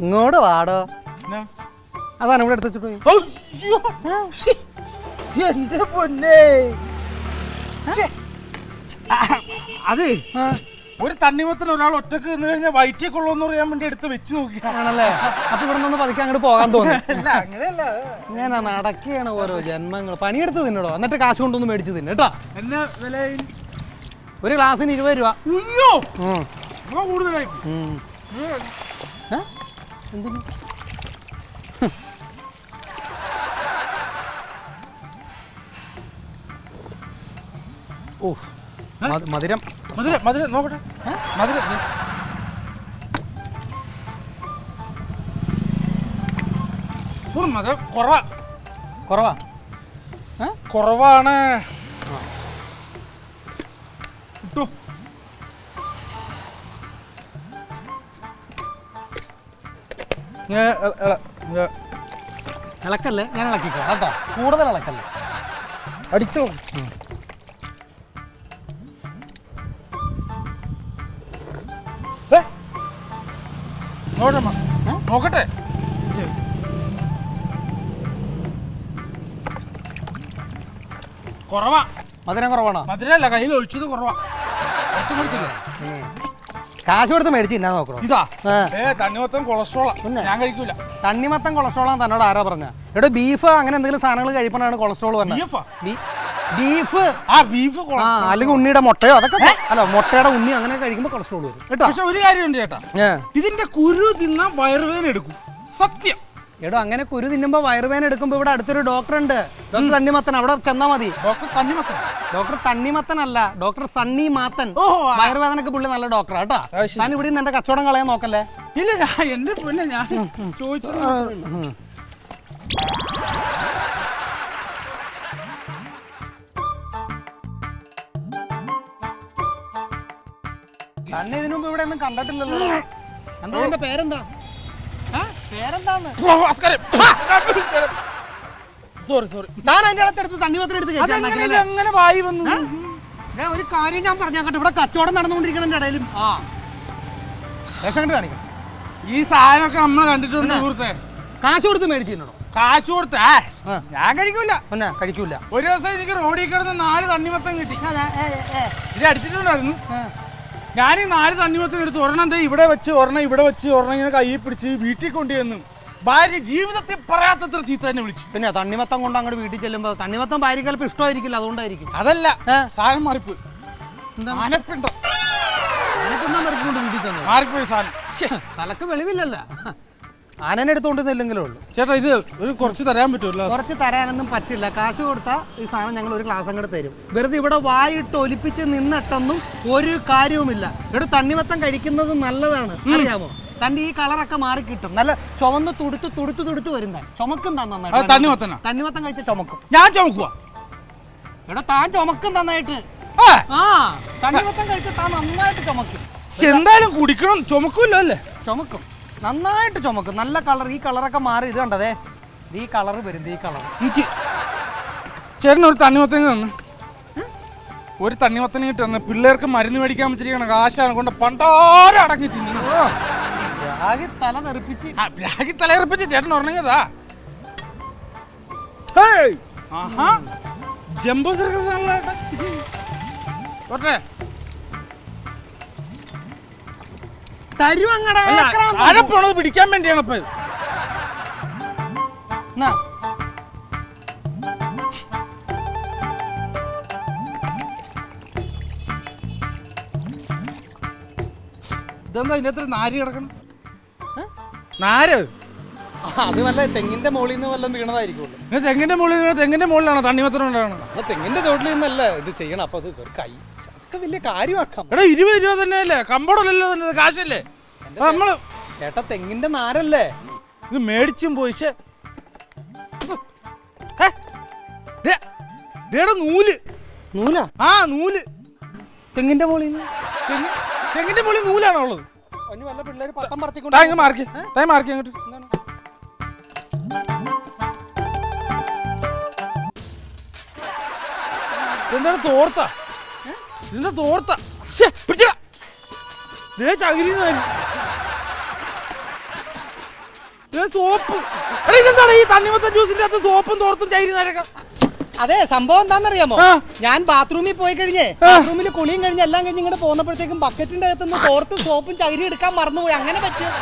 ഇങ്ങോട്ട് വാടോ. അതാണ് ഇവിടെ എടുത്തു പോയി. എന്റെ പൊന്നേ, അതെ ഒരു തണ്ണിമത്തൻ ഒരാൾ ഒറ്റക്ക് നിന്ന് കഴിഞ്ഞാൽ വയറ്റിൽ കൊള്ളുമെന്ന് പറയാൻ വേണ്ടി എടുത്ത് വെച്ച് നോക്കിയാണല്ലേ. അപ്പൊ ഇവിടെ നിന്ന് പതുക്കെ അങ്ങോട്ട് പോകാൻ തോന്നി. അങ്ങനെയല്ല, ഞാൻ നടക്കുകയാണ് ഓരോ ജന്മങ്ങൾ. പണിയെടുത്ത് തിന്നടോ, എന്നിട്ട് കാശ് കൊണ്ടൊന്ന് മേടിച്ച് തിന്നെ കേട്ടോ. എന്നാ വില? ഒരു ഗ്ലാസ്സിന് 20 രൂപ. കൂടുതലായി എന്തിന്? ഓ മധുരം മധുരം മധുരം നോക്കട്ടെ. മധുരം മധുരം കുറവാണ്. ഇളക്കല്ലേ, ഞാൻ ഇളക്കിക്കോ കേട്ടോ. കൂടുതൽ ഇളക്കല്ലേ, അടിച്ചോ. നോക്കട്ടെ. കുറവാ. മധുരം കുറവാണോ? മധുരല്ല, കയ്യിൽ ഒഴിച്ചത് കുറവാ. കാശ് കൊടുത്ത് മേടിച്ച് തിന്നാ നോക്കണോ? ഇതാ തണ്ണിമത്തൻ കൊളസ്ട്രോളാ, ഞാൻ കഴിക്കൂല. തണ്ണിമത്തൻ കൊളസ്ട്രോളാണ് തന്നോട് ആരാ പറഞ്ഞ? ഇവിടെ ബീഫ് അങ്ങനെ എന്തെങ്കിലും സാധനങ്ങൾ കഴിപ്പണാണ് കൊളസ്ട്രോൾ പറഞ്ഞത്. ബീഫ് അല്ലെങ്കിൽ ഉണ്ണിയുടെ മുട്ടയോ അതൊക്കെ അല്ല, മുട്ടയുടെ ഉണ്ണി അങ്ങനെ കഴിക്കുമ്പോൾ കൊളസ്ട്രോൾ വരും കേട്ടോ. പക്ഷെ ഒരു കാര്യമുണ്ട് ചേട്ടാ, ഇതിന്റെ കുരു തിന്നാ വയറുവേദന എടുക്കും. സത്യം. എടോ, അങ്ങനെ കുരു തിന്നുമ്പോ വയറുവേദന എടുക്കുമ്പോ ഇവിടെ അടുത്തൊരു ഡോക്ടർ ഉണ്ട്, ഡോക്ടർ തണ്ണിമത്തൻ. അവിടെ ചെന്നാ മതി. ഡോക്ടർ തണ്ണിമത്തൻ അല്ല, ഡോക്ടർ സണ്ണി മാത്തൻ. വയറുവേദനക്ക് പുള്ളി നല്ല ഡോക്ടറാ കേട്ടോ. ഞാൻ ഇവിടെ നിന്ന് എന്റെ കച്ചവടം കളയാൻ നോക്കല്ലേ. ഇല്ല, എന്റെ പിന്നെ ഞാൻ ചോദിച്ചത് തന്നെ ഇതിനു മുമ്പ് ഇവിടെ ഒന്നും കണ്ടിട്ടില്ലല്ലോ. എന്താ എന്റെ പേരെന്താ? പേരെന്താന്ന്? സോറി. ഞാൻ അതിന്റെ അടുത്തെടുത്ത് തണ്ണിമത്തൻ എടുത്ത് അങ്ങനെ വായി വന്നു. ഒരു കാര്യം ഞാൻ പറഞ്ഞാക്കട്ടെ, ഇവിടെ കച്ചവടം നടന്നുകൊണ്ടിരിക്കണ ഇടയിലും കാണിക്കാം. ഈ സാധനമൊക്കെ നമ്മൾ കണ്ടിട്ടുണ്ട് സുഹൃത്തെ. കാശ് കൊടുത്ത് മേടിച്ചിട്ടുണ്ടോ? കാശ് കൊടുത്ത ഞാൻ കഴിക്കൂല. ഒരു ദിവസം എനിക്ക് റോഡിൽ കിടന്ന് 4 തണ്ണിമത്തൻ കിട്ടി. ഇത് അടിച്ചിട്ടുണ്ടായിരുന്നു. ഞാൻ ഈ 4 തണ്ണിമത്തൻ എടുത്ത് ഒരെണ്ണം ഇവിടെ വെച്ച് ഒരെണ്ണം ഇങ്ങനെ കയ്യിൽ പിടിച്ച് വീട്ടിൽ കൊണ്ടുവന്നു. ഭാര്യ ജീവിതത്തിൽ പറയാത്തത്ര ചീത്ത തന്നെ വിളിച്ചു. പിന്നെ തണ്ണിമത്തം കൊണ്ട് അങ്ങോട്ട് വീട്ടിൽ ചെല്ലുമ്പോ തണ്ണിമത്തം ഭാര്യക്ക് ചിലപ്പോൾ ഇഷ്ടമായിരിക്കില്ല, അതുകൊണ്ടായിരിക്കും. അതല്ല, സാധനം മാറിപ്പോയി. മാറിപ്പോയി സാധനം. തലക്ക് വെളിവില്ലല്ലോ. ആനനെ എടുത്തോണ്ടില്ലെങ്കിലേ ഉള്ളൂ. ചേട്ടാ, ഇത് ഒരു കുറച്ച് തരാൻ പറ്റുമല്ലോ? കുറച്ച് തരാനൊന്നും പറ്റില്ല. കാശ് കൊടുത്താൽ ഈ സാധനം ഞങ്ങൾ ഒരു ഗ്ലാസ് അങ്ങോട്ട് തരും. വെറുതെ ഇവിടെ വായിട്ട് ഒലിപ്പിച്ച് നിന്നിട്ടൊന്നും ഒരു കാര്യവുമില്ല. ഇവിടെ തണ്ണിമത്തം കഴിക്കുന്നത് നല്ലതാണ്, അറിയാമോ? തന്റെ ഈ കളറൊക്കെ മാറി കിട്ടും. നല്ല ചുവന്ന് തുടുത്ത് വരുന്ന ചുമക്കും നന്നായിട്ട്. തണ്ണിമത്തം കഴിച്ച ചുമക്കും. ഞാൻ ചുമക്കുക. ഇവിടെ താൻ ചുമക്കും നന്നായിട്ട്. തണ്ണിമത്തം കഴിച്ച താൻ നന്നായിട്ട് ചുമക്കും. എന്തായാലും കുടിക്കണം. ചുമക്കൂല്ലോ അല്ലേ? ചുമക്കും, നന്നായിട്ട് ചുമക്കും. നല്ല കളർ. ഈ കളറൊക്കെ മാറി. ഇത് കണ്ടതേ, ഈ കളർ വരും. ഈ കളർ എനിക്ക് ചേട്ടന് ഒരു തണ്ണിമത്തന് തന്നു. ഒരു തണ്ണിമത്തന് കിട്ടുന്ന പിള്ളേർക്ക് മരുന്ന് മേടിക്കാൻ വെച്ചിരിക്കണം. കാശാണ് കൊണ്ട് പണ്ടാരം അടങ്ങി തിന്നു. തല തെറിപ്പിച്ച് ചേട്ടൻ ഉറങ്ങിയതാ. ജംബോ സർക്കസ് പിടിക്കാൻ വേണ്ടിയാണ് ഇപ്പൊ. ഇതെന്താ ഇതിനകത്ത് നാര് കിടക്കണം? നാര് അത് വല്ല തെങ്ങിന്റെ മുകളിൽ നിന്ന് വല്ലതും വീണതായിരിക്കുള്ളൂ. തെങ്ങിന്റെ മുകളിലാണോ തണ്ണിമത്തൻ ഉണ്ടാകണം? തെങ്ങിന്റെ ചോട്ടിൽ നിന്നല്ല ഇത് ചെയ്യണം. അപ്പൊ അത് കൈ അതൊക്കെ വലിയ കാര്യമാക്കാം. എടാ, 20 രൂപ തന്നെയല്ലേ? കമ്പോടല്ലോ തന്നെ, കാശല്ലേ നമ്മള്. ചേട്ടാ, തെങ്ങിന്റെ നാരല്ലേ ഇത്? മേടിച്ചും പോയി. നൂലാ? നൂല്. തെങ്ങിന്റെ മുകളിൽ നിന്ന്. തെങ്ങിന്റെ മുകളിൽ നൂലാണോ ഉള്ളത്? വല്ല പിള്ളേര് പട്ടം പറത്തിക്കൊണ്ട് മാർക്ക് അങ്ങോട്ട്. എന്താണ് തോർത്ത? ചകിരി സോപ്പ്. ഇതെന്താണ് ഈ തണ്ണിമത്തൻ ജ്യൂസിന്റെ അകത്ത് സോപ്പും തോർത്തും ചകിരി നാരൊക്കെ? അതെ, സംഭവം എന്താണെന്നറിയാമോ? ഞാൻ ബാത്റൂമിൽ പോയി കഴിഞ്ഞേ, ബാത്റൂമിൽ കുളിയും കഴിഞ്ഞ് എല്ലാം കഴിഞ്ഞ് ഇങ്ങോട്ട് പോകുന്നപ്പോഴത്തേക്കും ബക്കറ്റിന്റെ അകത്തുനിന്ന് തോർത്തും സോപ്പും ചകിരി എടുക്കാൻ മറന്നുപോയി. അങ്ങനെ പറ്റിയത്.